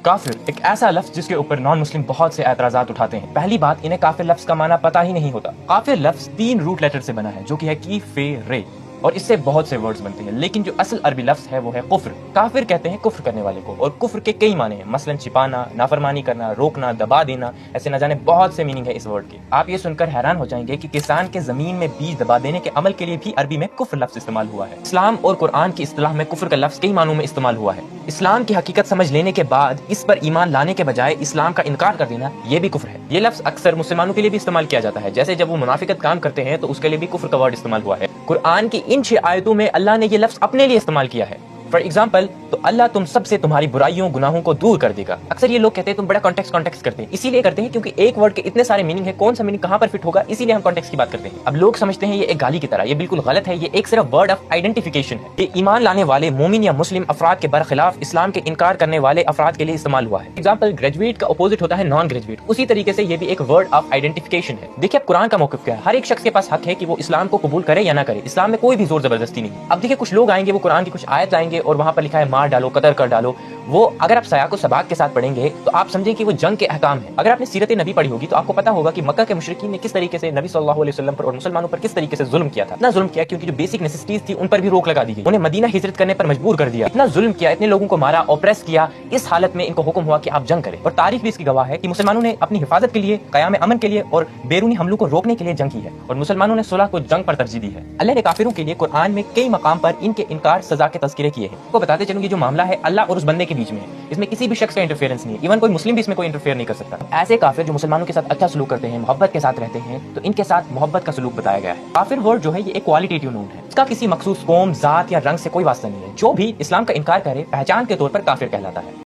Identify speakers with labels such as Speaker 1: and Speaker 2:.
Speaker 1: کافر ایک ایسا لفظ جس کے اوپر نان مسلم بہت سے اعتراضات اٹھاتے ہیں۔ پہلی بات، انہیں کافر لفظ کا معنی پتہ ہی نہیں ہوتا۔ کافر لفظ 3 روٹ لیٹر سے بنا ہے جو کہ ہے کی فے رے، اور اس سے بہت سے ورڈز بنتے ہیں، لیکن جو اصل عربی لفظ ہے وہ ہے کفر۔ کافر کہتے ہیں کفر کرنے والے کو، اور کفر کے کئی معنی ہیں، مثلا چھپانا، نافرمانی کرنا، روکنا، دبا دینا، ایسے نہ جانے بہت سے میننگ ہے اس ورڈ کے۔ آپ یہ سن کر حیران ہو جائیں گے کہ کسان کے زمین میں بیج دبا دینے کے عمل کے لیے بھی عربی میں کفر لفظ استعمال ہوا ہے۔ اسلام اور قرآن کی اصطلاح میں کفر کا لفظ کئی معنوں میں استعمال ہوا ہے۔ اسلام کی حقیقت سمجھ لینے کے بعد اس پر ایمان لانے کے بجائے اسلام کا انکار کر دینا، یہ بھی کفر ہے۔ یہ لفظ اکثر مسلمانوں کے لیے بھی استعمال کیا جاتا ہے، جیسے جب وہ منافقت کام کرتے ہیں تو اس کے لیے بھی کفر کا ورڈ استعمال ہوا ہے۔ قرآن کی ان 6 آیتوں میں اللہ نے یہ لفظ اپنے لیے استعمال کیا ہے۔ فار ایگزامپل، تو اللہ تم سب سے تمہاری برائیوں گناہوں کو دور کر دے گا۔ اکثر یہ لوگ کہتے ہیں تم بڑا کانٹیکسٹ کرتے ہیں، اسی لیے کرتے ہیں کیونکہ ایک ورڈ کے اتنے سارے میننگ ہے، کون سا میننگ کہاں پر فٹ ہوگا، اسی لیے ہم کانٹیکسٹ کی بات کرتے ہیں۔ اب لوگ سمجھتے ہیں یہ ایک گالی کی طرح، یہ بالکل غلط ہے، یہ ایک صرف ورڈ آف آئیڈینٹیفیکیشن ہے۔ یہ ایمان لانے والے مومن یا مسلم افراد کے برخلاف اسلام کے انکار کرنے والے افراد کے لیے استعمال ہوا ہے۔ ایگزامپل، گریجویٹ کا اپوزٹ ہوتا ہے نان گریجویٹ، اسی طریقے سے یہ بھی ایک ورڈ آف آئیڈینٹیفیکیشن ہے۔ دیکھیے اب قرآن کا موقف کیا ہے، ہر ایک شخص کے پاس حق ہے کہ وہ اسلام کو قبول کرے یا نہ کرے، اسلام میں کوئی بھی زور زبردستی نہیں۔ اب دیکھیے کچھ لوگ آئیں گے، وہ قرآن کی کچھ آیت لائیں گے اور وہاں پر لکھا ہے مار ڈالو، قتل کر ڈالو، وہ اگر آپ سیاق و سباق کے ساتھ پڑھیں گے تو آپ سمجھیں کہ وہ جنگ کے احکام ہیں۔ اگر آپ نے سیرت نبی پڑھی ہوگی تو آپ کو پتا ہوگا کہ مکہ کے مشرکین نے کس طریقے سے نبی صلی اللہ علیہ وسلم پر اور مسلمانوں پر کس طریقے سے ظلم کیا تھا۔ اتنا ظلم کیا کیونکہ جو بیسک نیسیسٹیز تھی ان پر بھی روک لگا دی گئی، انہیں مدینہ ہجرت کرنے پر مجبور کر دیا، اتنا ظلم کیا، اتنے لوگوں کو مارا، اوپریس کیا، اس حالت میں ان کو حکم ہوا کہ آپ جنگ کریں۔ اور تاریخ بھی اس کی گواہ ہے کہ مسلمانوں نے اپنی حفاظت کے لیے، قیام امن کے لیے اور بیرونی حملوں کو روکنے کے لیے جنگ کی ہے، اور مسلمانوں نے صلح کو جنگ پر ترجیح دی ہے۔ اللہ نے کافروں کے لیے قرآن میں کئی مقام پر ان کے انکار سزا کے تذکرے کیے ہیں۔ آپ کو بتاتے چلوں، یہ جو معاملہ ہے اللہ اور اس بندے کے بیچ میں ہے، اس میں کسی بھی شخص کا انٹرفیئرنس نہیں ہے، ایون کوئی مسلم بھی اس میں کوئی انٹرفیئر نہیں کر سکتا۔ ایسے کافر جو مسلمانوں کے ساتھ اچھا سلوک کرتے ہیں، محبت کے ساتھ رہتے ہیں، تو ان کے ساتھ محبت کا سلوک بتایا گیا ہے۔ کافر ورڈ جو ہے یہ ایک کوالٹیٹیو نون ہے، اس کا کسی مخصوص قوم، ذات یا رنگ سے کوئی واسطہ نہیں ہے۔ جو بھی اسلام کا انکار کرے پہچان کے طور پر کافر کہلاتا ہے۔